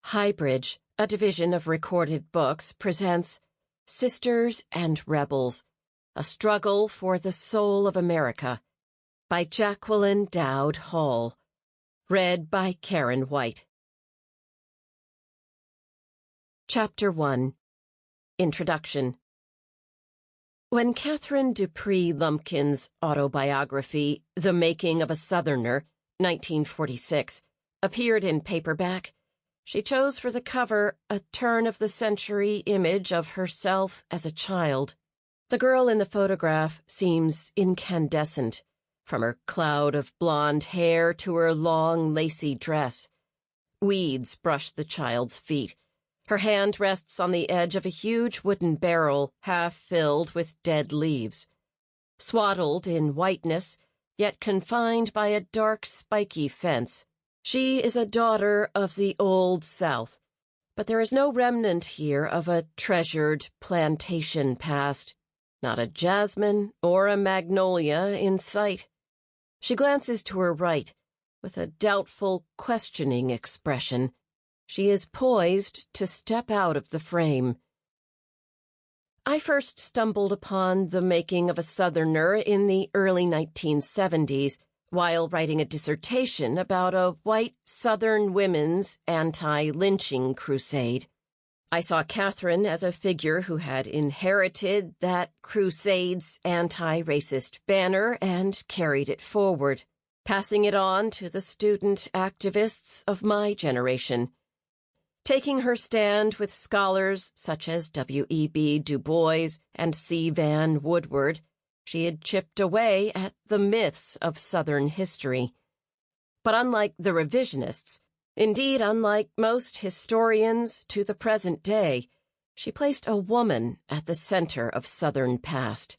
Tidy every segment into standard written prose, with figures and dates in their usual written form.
Highbridge, a division of Recorded Books, presents Sisters and Rebels, A Struggle for the Soul of America by Jacquelyn Dowd Hall. Read by Karen White. Chapter 1. Introduction. When Katharine Lumpkin's autobiography, The Making of a Southerner, 1946, appeared in paperback, she chose for the cover a turn-of-the-century image of herself as a child. The girl in the photograph seems incandescent, from her cloud of blonde hair to her long, lacy dress. Weeds brush the child's feet. Her hand rests on the edge of a huge wooden barrel half filled with dead leaves. Swaddled in whiteness, yet confined by a dark, spiky fence, she is a daughter of the Old South, but there is no remnant here of a treasured plantation past, not a jasmine or a magnolia in sight. She glances to her right, with a doubtful, questioning expression. She is poised to step out of the frame. I first stumbled upon The Making of a Southerner in the early 1970s, while writing a dissertation about a white Southern women's anti-lynching crusade. I saw Katharine as a figure who had inherited that crusade's anti-racist banner and carried it forward, passing it on to the student activists of my generation. Taking her stand with scholars such as W.E.B. Du Bois and C. Vann Woodward, she had chipped away at the myths of Southern history. But unlike the revisionists, indeed unlike most historians to the present day, she placed a woman at the center of Southern past.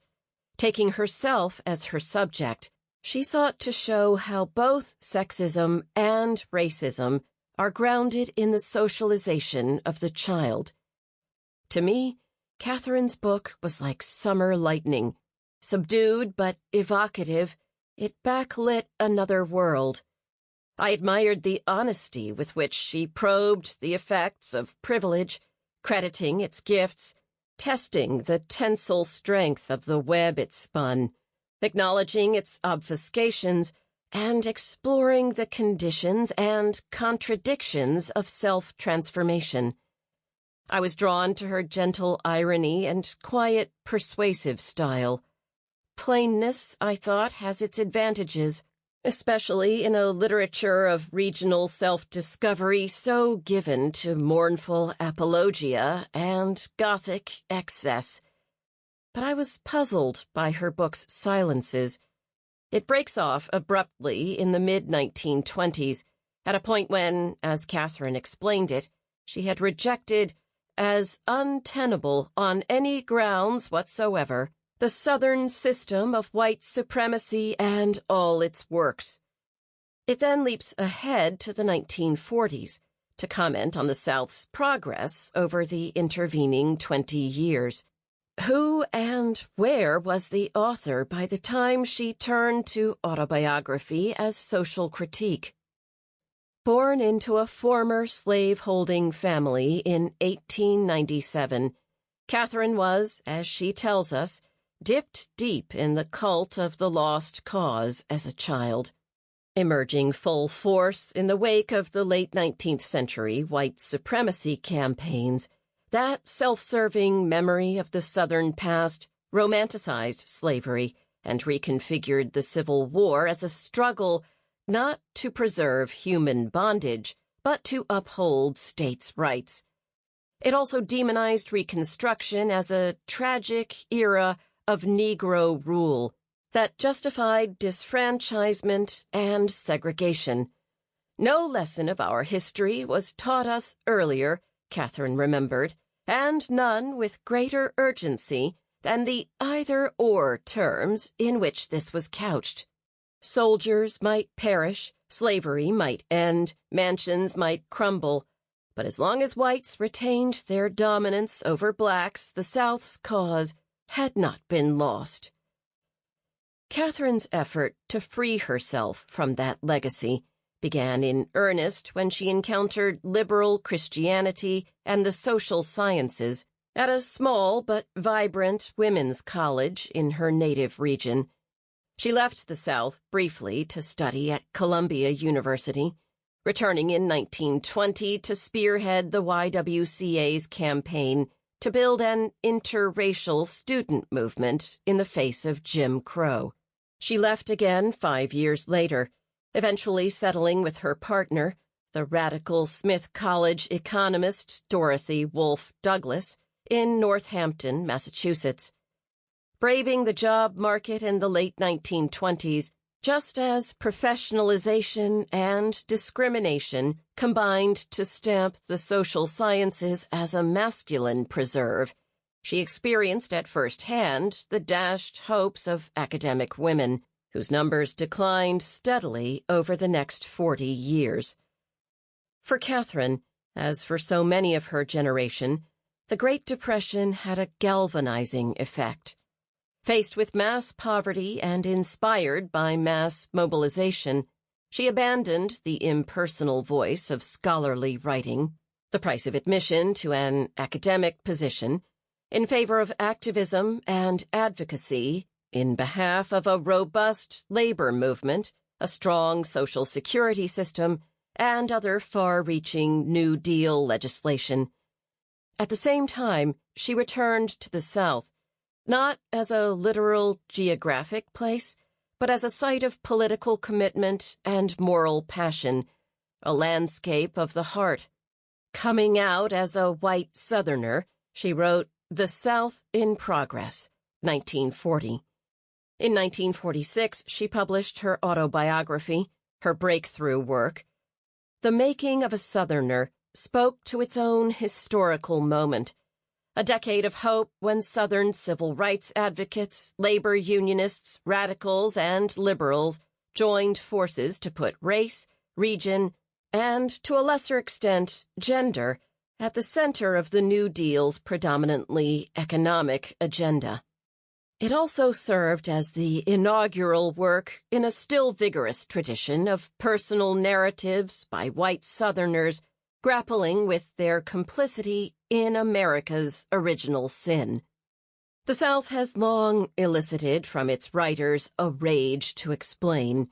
Taking herself as her subject, she sought to show how both sexism and racism are grounded in the socialization of the child. To me, Katharine's book was like summer lightning. Subdued but evocative, it backlit another world. I admired the honesty with which she probed the effects of privilege, crediting its gifts, testing the tensile strength of the web it spun, acknowledging its obfuscations, and exploring the conditions and contradictions of self-transformation. I was drawn to her gentle irony and quiet, persuasive style. Plainness, I thought, has its advantages, especially in a literature of regional self-discovery so given to mournful apologia and Gothic excess. But I was puzzled by her book's silences. It breaks off abruptly in the mid-1920s, at a point when, as Katharine explained it, she had rejected, as untenable on any grounds whatsoever, the Southern system of white supremacy and all its works. It then leaps ahead to the 1940s to comment on the South's progress over the intervening 20 years. Who and where was the author by the time she turned to autobiography as social critique? Born into a former slaveholding family in 1897, Katharine was, as she tells us, dipped deep in the cult of the lost cause as a child. Emerging full force in the wake of the late 19th century white supremacy campaigns, that self-serving memory of the Southern past romanticized slavery and reconfigured the Civil War as a struggle not to preserve human bondage, but to uphold states' rights. It also demonized Reconstruction as a tragic era of Negro rule that justified disfranchisement and segregation. No lesson of our history was taught us earlier, Katharine remembered, and none with greater urgency than the either-or terms in which this was couched. Soldiers might perish, slavery might end, mansions might crumble, but as long as whites retained their dominance over blacks, the South's cause had not been lost. Katharine's effort to free herself from that legacy began in earnest when she encountered liberal Christianity and the social sciences at a small but vibrant women's college in her native region. She left the South briefly to study at Columbia University, returning in 1920 to spearhead the YWCA's campaign to build an interracial student movement in the face of Jim Crow. She left again 5 years later, eventually settling with her partner, the radical Smith College economist Dorothy Wolfe Douglas, in Northampton, Massachusetts. Braving the job market in the late 1920s, just as professionalization and discrimination combined to stamp the social sciences as a masculine preserve, she experienced at first hand the dashed hopes of academic women, whose numbers declined steadily over the next 40 years. For Katharine, as for so many of her generation, the Great Depression had a galvanizing effect. Faced with mass poverty and inspired by mass mobilization, she abandoned the impersonal voice of scholarly writing, the price of admission to an academic position, in favor of activism and advocacy in behalf of a robust labor movement, a strong social security system, and other far-reaching New Deal legislation. At the same time, she returned to the South, not as a literal geographic place, but as a site of political commitment and moral passion, a landscape of the heart. Coming out as a white Southerner, she wrote The South in Progress, 1940. In 1946, she published her autobiography, her breakthrough work. The Making of a Southerner spoke to its own historical moment, a decade of hope when Southern civil rights advocates, labor unionists, radicals, and liberals joined forces to put race, region, and, to a lesser extent, gender, at the center of the New Deal's predominantly economic agenda. It also served as the inaugural work in a still vigorous tradition of personal narratives by white Southerners grappling with their complicity in America's original sin. The South has long elicited from its writers a rage to explain.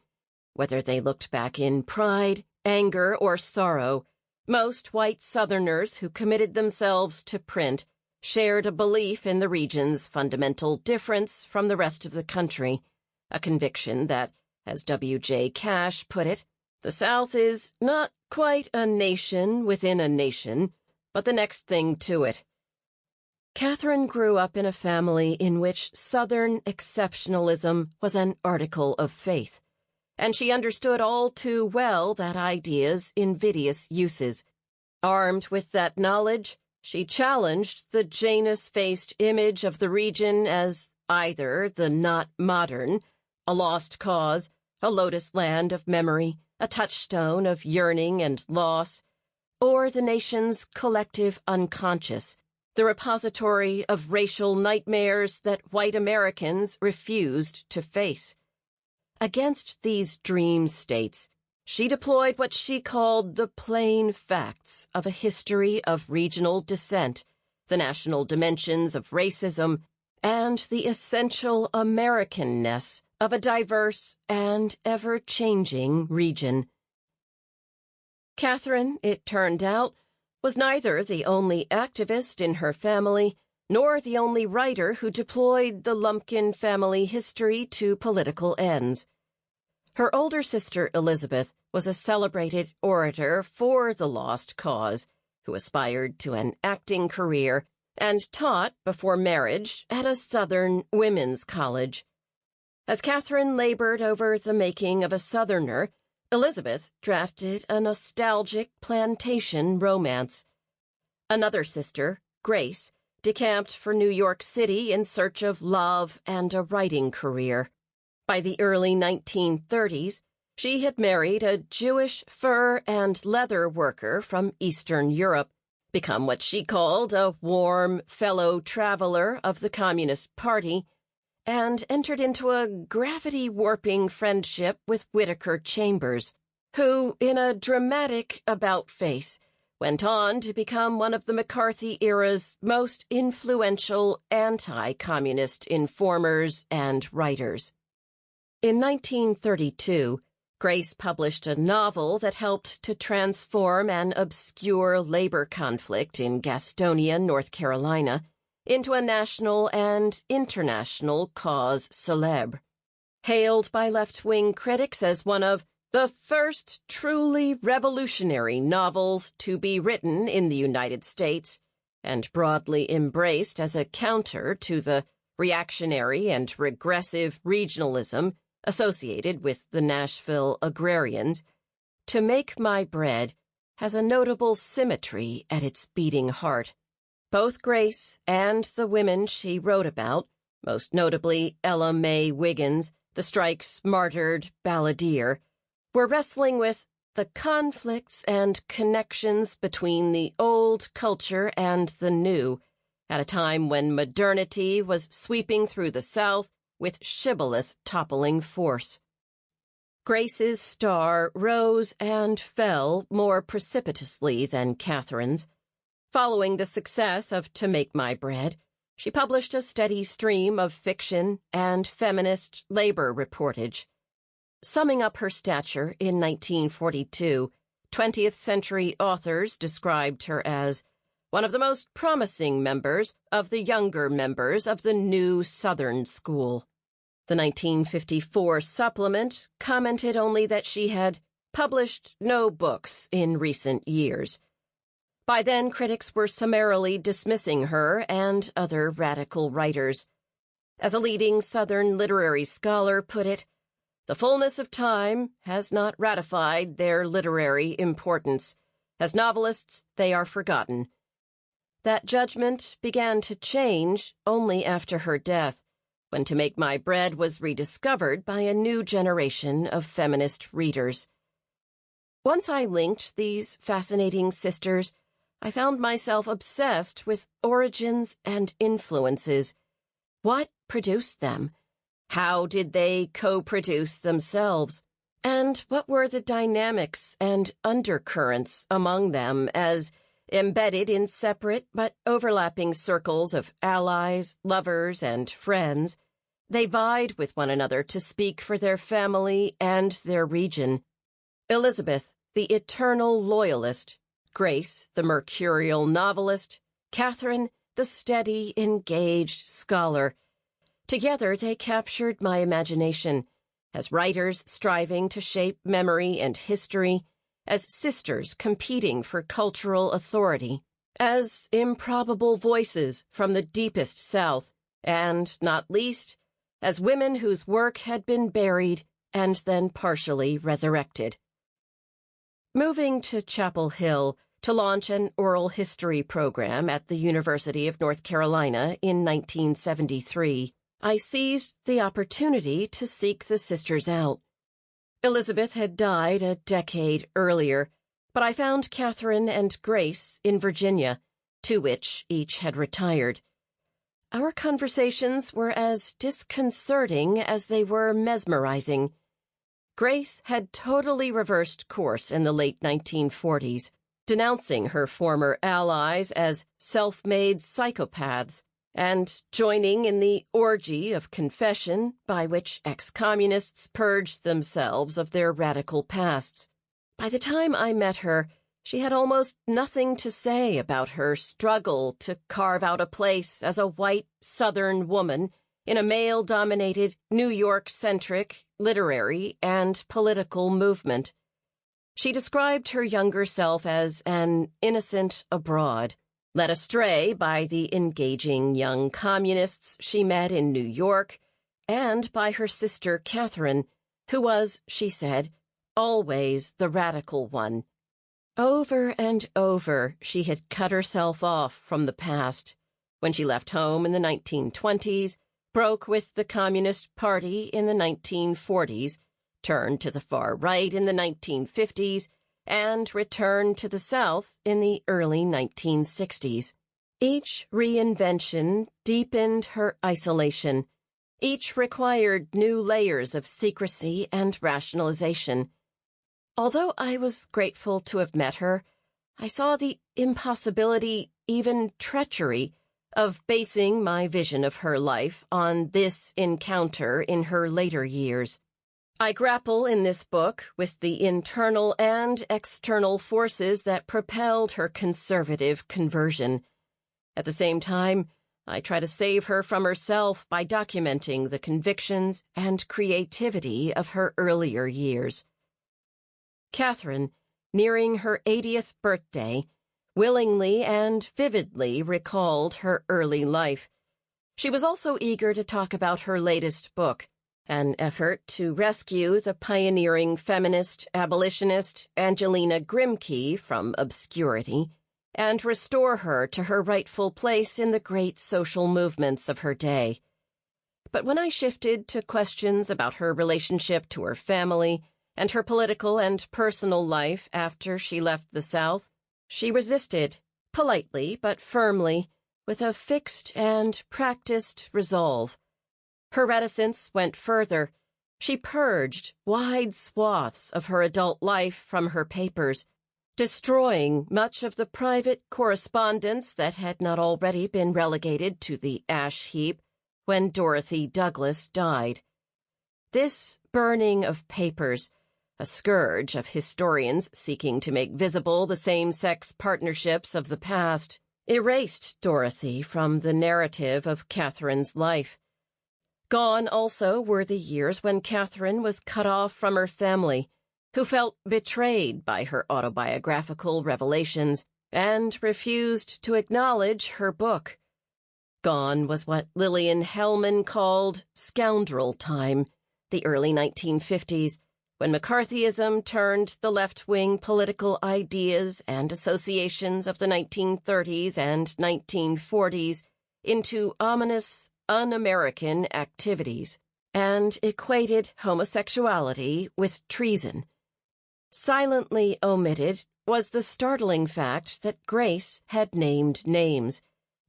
Whether they looked back in pride, anger, or sorrow, most white Southerners who committed themselves to print shared a belief in the region's fundamental difference from the rest of the country, a conviction that, as W.J. Cash put it, the South is not quite a nation within a nation, but the next thing to it. Katharine grew up in a family in which Southern exceptionalism was an article of faith, and she understood all too well that idea's invidious uses. Armed with that knowledge, she challenged the Janus-faced image of the region as either the not modern, a lost cause, a lotus land of memory, a touchstone of yearning and loss, or the nation's collective unconscious, the repository of racial nightmares that white Americans refused to face. Against these dream states, she deployed what she called the plain facts of a history of regional dissent, the national dimensions of racism, and the essential Americanness of a diverse and ever-changing region. Katharine, it turned out, was neither the only activist in her family nor the only writer who deployed the Lumpkin family history to political ends. Her older sister Elizabeth was a celebrated orator for the lost cause, who aspired to an acting career and taught before marriage at a Southern women's college. As Katharine labored over the making of a Southerner, Elizabeth drafted a nostalgic plantation romance. Another sister, Grace, decamped for New York City in search of love and a writing career. By the early 1930s, she had married a Jewish fur and leather worker from Eastern Europe, become what she called a warm fellow traveler of the Communist Party, and entered into a gravity-warping friendship with Whittaker Chambers. who, in a dramatic about-face, went on to become one of the McCarthy-era's most influential anti-communist informers and writers. In 1932, Grace published a novel that helped to transform an obscure labor conflict in Gastonia, North Carolina, into a national and international cause célèbre. Hailed by left-wing critics as one of the first truly revolutionary novels to be written in the United States, and broadly embraced as a counter to the reactionary and regressive regionalism associated with the Nashville agrarians, To Make My Bread has a notable symmetry at its beating heart. Both Grace and the women she wrote about, most notably Ella Mae Wiggins, the strike's martyred balladeer, were wrestling with the conflicts and connections between the old culture and the new, at a time when modernity was sweeping through the South with shibboleth toppling force. Grace's star rose and fell more precipitously than Katharine's. Following the success of To Make My Bread, she published a steady stream of fiction and feminist labor reportage. Summing up her stature in 1942, 20th century authors described her as one of the most promising members of the younger members of the new Southern school. The 1954 supplement commented only that she had published no books in recent years. By then, critics were summarily dismissing her and other radical writers. As a leading Southern literary scholar put it, "The fullness of time has not ratified their literary importance. As novelists, they are forgotten." That judgment began to change only after her death, when To Make My Bread was rediscovered by a new generation of feminist readers. Once I linked these fascinating sisters, I found myself obsessed with origins and influences. What produced them? How did they co-produce themselves? And what were the dynamics and undercurrents among them as, embedded in separate but overlapping circles of allies, lovers, and friends, they vied with one another to speak for their family and their region? Elizabeth, the eternal loyalist; Grace, the mercurial novelist; Katharine, the steady, engaged scholar. Together they captured my imagination, as writers striving to shape memory and history, as sisters competing for cultural authority, as improbable voices from the deepest South, and, not least, as women whose work had been buried and then partially resurrected. Moving to Chapel Hill to launch an oral history program at the University of North Carolina in 1973, I seized the opportunity to seek the sisters out. Elizabeth had died a decade earlier, but I found Katharine and Grace in Virginia, to which each had retired. Our conversations were as disconcerting as they were mesmerizing. Grace had totally reversed course in the late 1940s, denouncing her former allies as self-made psychopaths, and joining in the orgy of confession by which ex-communists purged themselves of their radical pasts. By the time I met her, she had almost nothing to say about her struggle to carve out a place as a white Southern woman in a male-dominated, New York-centric literary and political movement. She described her younger self as an innocent abroad, led astray by the engaging young communists she met in New York, and by her sister Katharine, who was, she said, always the radical one. Over and over she had cut herself off from the past. When she left home in the 1920s, broke with the Communist Party in the 1940s, turned to the far right in the 1950s, and returned to the South in the early 1960s. Each reinvention deepened her isolation. Each required new layers of secrecy and rationalization. Although I was grateful to have met her, I saw the impossibility, even treachery, of basing my vision of her life on this encounter in her later years. I grapple in this book with the internal and external forces that propelled her conservative conversion. At the same time, I try to save her from herself by documenting the convictions and creativity of her earlier years. Katharine, nearing her 80th birthday, willingly and vividly recalled her early life. She was also eager to talk about her latest book, an effort to rescue the pioneering feminist abolitionist Angelina Grimke from obscurity and restore her to her rightful place in the great social movements of her day. But when I shifted to questions about her relationship to her family and her political and personal life after she left the South, she resisted, politely but firmly, with a fixed and practiced resolve. Her reticence went further. She purged wide swaths of her adult life from her papers, destroying much of the private correspondence that had not already been relegated to the ash heap when Dorothy Douglas died. This burning of papers, a scourge of historians seeking to make visible the same-sex partnerships of the past, erased Dorothy from the narrative of Katharine's life. Gone also were the years when Katharine was cut off from her family, who felt betrayed by her autobiographical revelations and refused to acknowledge her book. Gone was what Lillian Hellman called scoundrel time, the early 1950s, when McCarthyism turned the left-wing political ideas and associations of the 1930s and 1940s into ominous, un-American activities, and equated homosexuality with treason. Silently omitted was the startling fact that Grace had named names,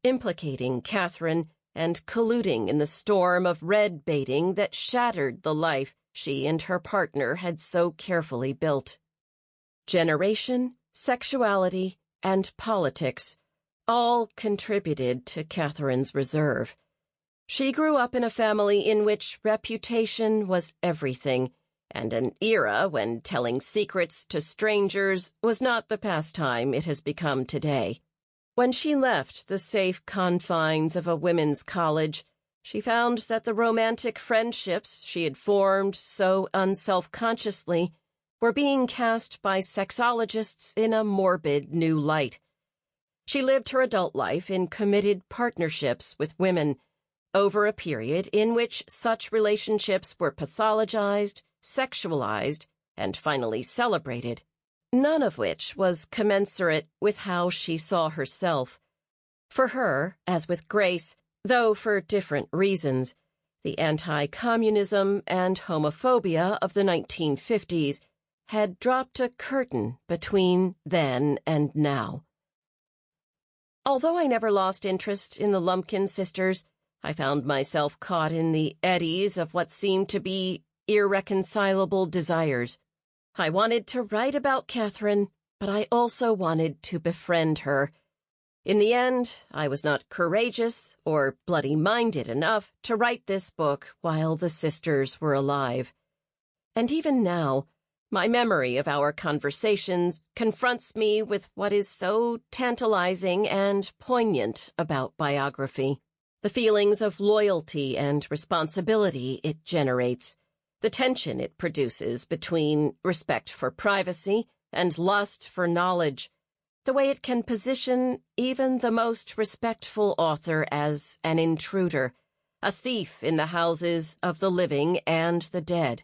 implicating Katharine and colluding in the storm of red-baiting that shattered the life she and her partner had so carefully built. Generation, sexuality, and politics all contributed to Katharine's reserve. She grew up in a family in which reputation was everything, and an era when telling secrets to strangers was not the pastime it has become today. When she left the safe confines of a women's college, she found that the romantic friendships she had formed so unselfconsciously were being cast by sexologists in a morbid new light. She lived her adult life in committed partnerships with women, over a period in which such relationships were pathologized, sexualized, and finally celebrated, none of which was commensurate with how she saw herself. For her, as with Grace, though for different reasons, the anti-communism and homophobia of the 1950s had dropped a curtain between then and now. Although I never lost interest in the Lumpkin sisters, I found myself caught in the eddies of what seemed to be irreconcilable desires. I wanted to write about Katharine, but I also wanted to befriend her. In the end, I was not courageous or bloody-minded enough to write this book while the sisters were alive. And even now, my memory of our conversations confronts me with what is so tantalizing and poignant about biography. The feelings of loyalty and responsibility it generates, the tension it produces between respect for privacy and lust for knowledge, the way it can position even the most respectful author as an intruder, a thief in the houses of the living and the dead.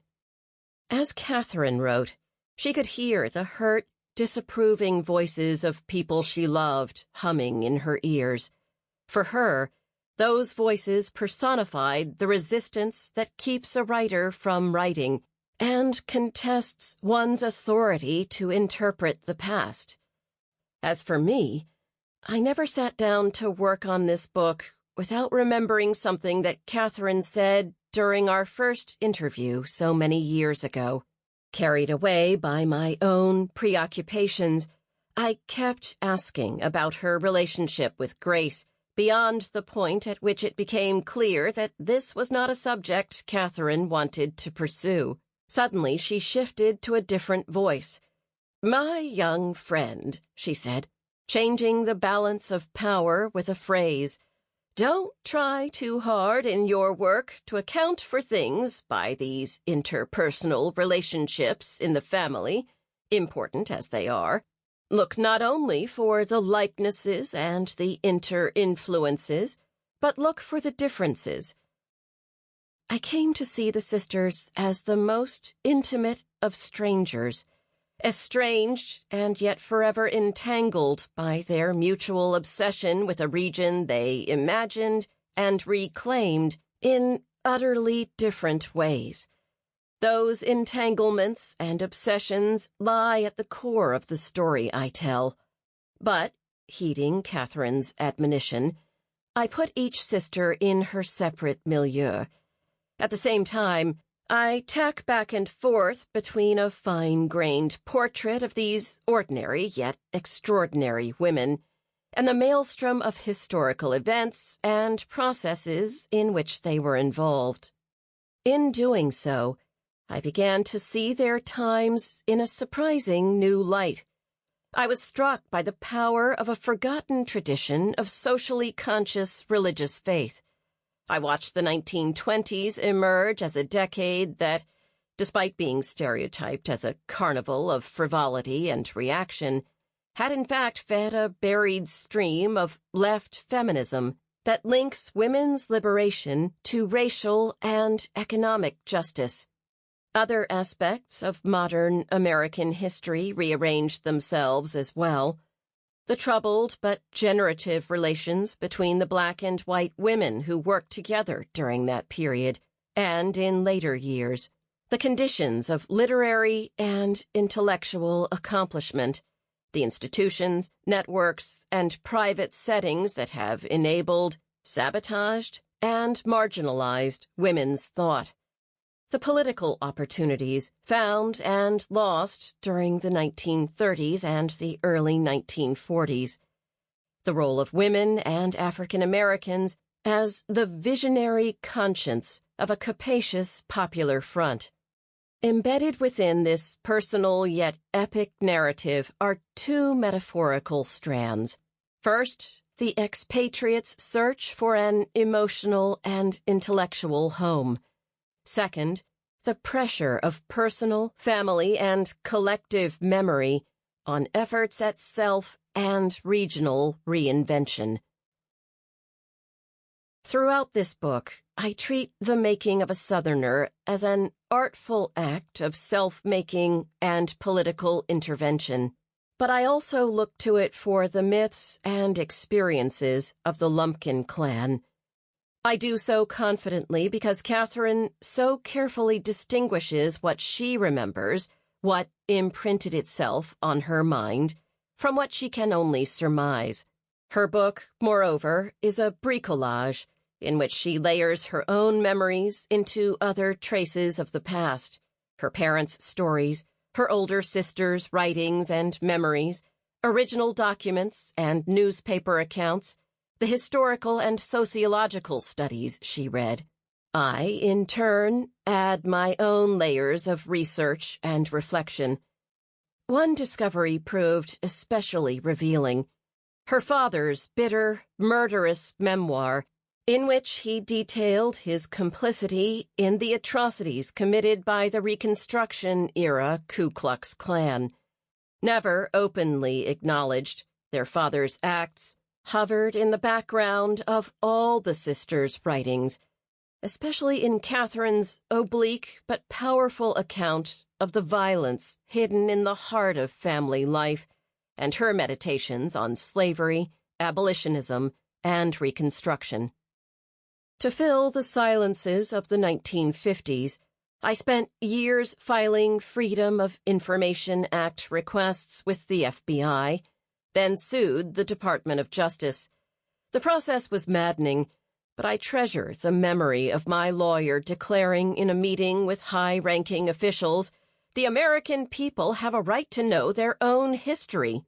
As Katharine wrote, she could hear the hurt, disapproving voices of people she loved humming in her ears. For her, those voices personified the resistance that keeps a writer from writing and contests one's authority to interpret the past. As for me, I never sat down to work on this book without remembering something that Katharine said during our first interview so many years ago. Carried away by my own preoccupations, I kept asking about her relationship with Grace, beyond the point at which it became clear that this was not a subject Katharine wanted to pursue. Suddenly she shifted to a different voice. "My young friend," she said, changing the balance of power with a phrase, "don't try too hard in your work to account for things by these interpersonal relationships in the family, important as they are. Look not only for the likenesses and the inter-influences, but look for the differences." I came to see the sisters as the most intimate of strangers, estranged and yet forever entangled by their mutual obsession with a region they imagined and reclaimed in utterly different ways. Those entanglements and obsessions lie at the core of the story I tell. But, heeding Katharine's admonition, I put each sister in her separate milieu. At the same time, I tack back and forth between a fine-grained portrait of these ordinary yet extraordinary women and the maelstrom of historical events and processes in which they were involved. In doing so, I began to see their times in a surprising new light. I was struck by the power of a forgotten tradition of socially conscious religious faith. I watched the 1920s emerge as a decade that, despite being stereotyped as a carnival of frivolity and reaction, had in fact fed a buried stream of left feminism that links women's liberation to racial and economic justice. Other aspects of modern American history rearranged themselves as well. The troubled but generative relations between the black and white women who worked together during that period, and in later years, the conditions of literary and intellectual accomplishment, the institutions, networks, and private settings that have enabled, sabotaged, and marginalized women's thought. The political opportunities found and lost during the 1930s and the early 1940s. The role of women and African Americans as the visionary conscience of a capacious popular front. Embedded within this personal yet epic narrative are two metaphorical strands. First, the expatriate's search for an emotional and intellectual home. Second, the pressure of personal, family, and collective memory on efforts at self and regional reinvention. Throughout this book, I treat the making of a Southerner as an artful act of self-making and political intervention, but I also look to it for the myths and experiences of the Lumpkin clan. I do so confidently because Katharine so carefully distinguishes what she remembers, what imprinted itself on her mind, from what she can only surmise. Her book, moreover, is a bricolage in which she layers her own memories into other traces of the past, her parents' stories, her older sisters' writings and memories, original documents and newspaper accounts, the historical and sociological studies she read. I, in turn, add my own layers of research and reflection. One discovery proved especially revealing: her father's bitter, murderous memoir, in which he detailed his complicity in the atrocities committed by the Reconstruction-era Ku Klux Klan. Never openly acknowledged, their father's acts hovered in the background of all the sisters' writings, especially in Katharine's oblique but powerful account of the violence hidden in the heart of family life, and her meditations on slavery, abolitionism, and Reconstruction. To fill the silences of the 1950s, I spent years filing Freedom of Information Act requests with the FBI, then sued the Department of Justice. The process was maddening, but I treasure the memory of my lawyer declaring in a meeting with high-ranking officials The American people have a right to know their own history.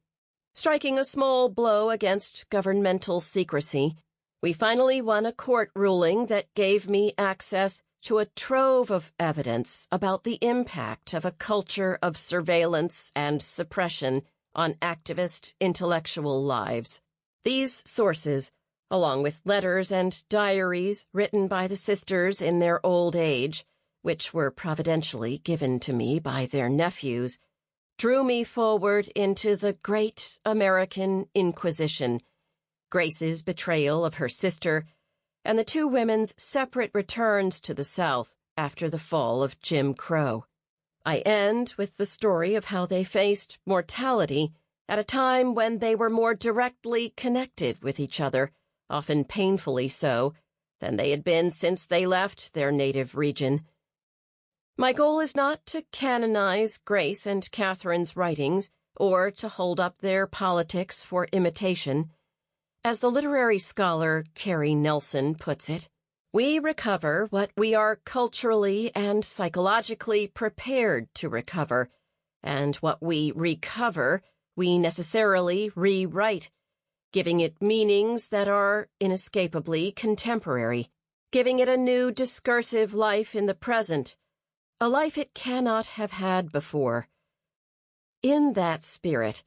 Striking a small blow against governmental secrecy, we finally won a court ruling that gave me access to a trove of evidence about the impact of a culture of surveillance and suppression on activist intellectual lives. These sources, along with letters and diaries written by the sisters in their old age, which were providentially given to me by their nephews, drew me forward into the great American Inquisition, Grace's betrayal of her sister, and the two women's separate returns to the South after the fall of Jim Crow. I end with the story of how they faced mortality at a time when they were more directly connected with each other, often painfully so, than they had been since they left their native region. My goal is not to canonize Grace and Katharine's writings or to hold up their politics for imitation. As the literary scholar Carrie Nelson puts it, we recover what we are culturally and psychologically prepared to recover, and what we recover we necessarily rewrite, giving it meanings that are inescapably contemporary, giving it a new discursive life in the present, a life it cannot have had before. In that spirit,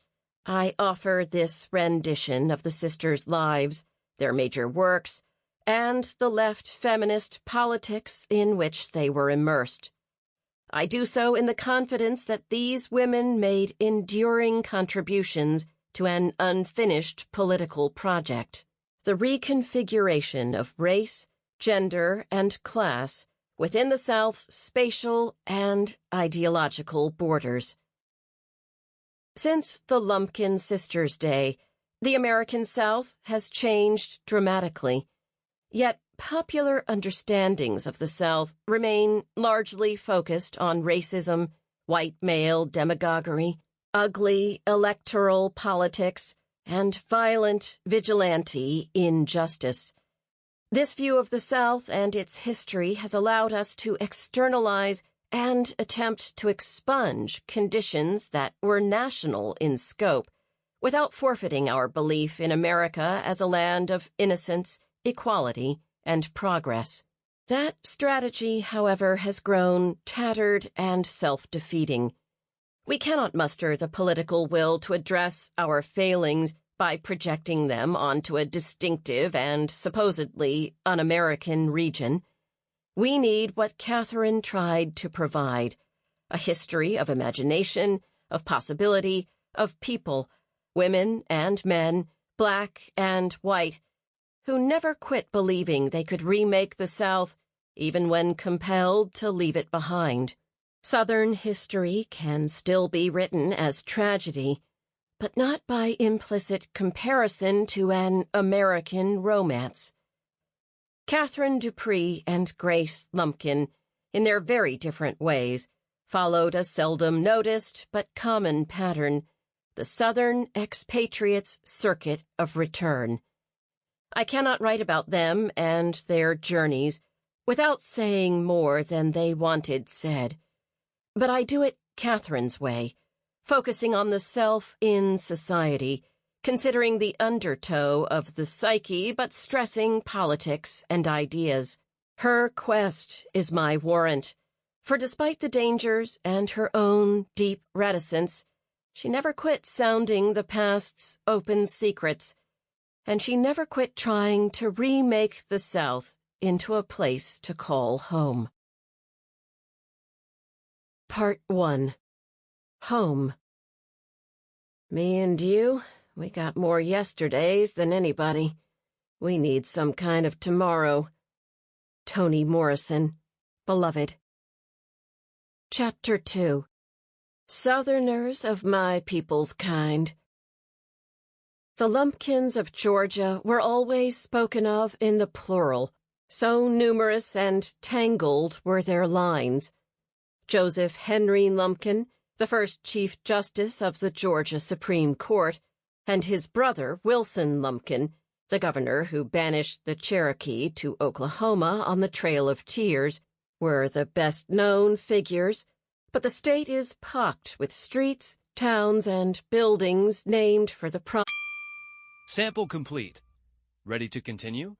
I offer this rendition of the sisters' lives, their major works, and the left feminist politics in which they were immersed. I do so in the confidence that these women made enduring contributions to an unfinished political project, the reconfiguration of race, gender, and class within the South's spatial and ideological borders. Since the Lumpkin Sisters' Day, the American South has changed dramatically, yet popular understandings of the South remain largely focused on racism, white male demagoguery, ugly electoral politics, and violent vigilante injustice. This view of the South and its history has allowed us to externalize and attempt to expunge conditions that were national in scope, without forfeiting our belief in America as a land of innocence, equality, and progress. That strategy, however, has grown tattered and self-defeating. We cannot muster the political will to address our failings by projecting them onto a distinctive and supposedly un-American region. We need what Katharine tried to provide, a history of imagination, of possibility, of people, women and men, black and white, who never quit believing they could remake the South, even when compelled to leave it behind. Southern history can still be written as tragedy, but not by implicit comparison to an American romance. Katharine Dupree and Grace Lumpkin, in their very different ways, followed a seldom noticed but common pattern, the Southern expatriates' circuit of return. I cannot write about them and their journeys without saying more than they wanted said, but I do it Katharine's way, focusing on the self in society, considering the undertow of the psyche but stressing politics and ideas. Her quest is my warrant, for despite the dangers and her own deep reticence, she never quit sounding the past's open secrets, and she never quit trying to remake the South into a place to call home. Part 1. Home. Me and you, we got more yesterdays than anybody. We need some kind of tomorrow. Toni Morrison, Beloved. Chapter 2. Southerners of my people's kind. The Lumpkins of Georgia were always spoken of in the plural, so numerous and tangled were their lines. Joseph Henry Lumpkin, the first Chief Justice of the Georgia Supreme Court, and his brother Wilson Lumpkin, the governor who banished the Cherokee to Oklahoma on the Trail of Tears, were the best-known figures, But the state is pocked with streets, towns, and buildings named for the Sample complete. Ready to continue?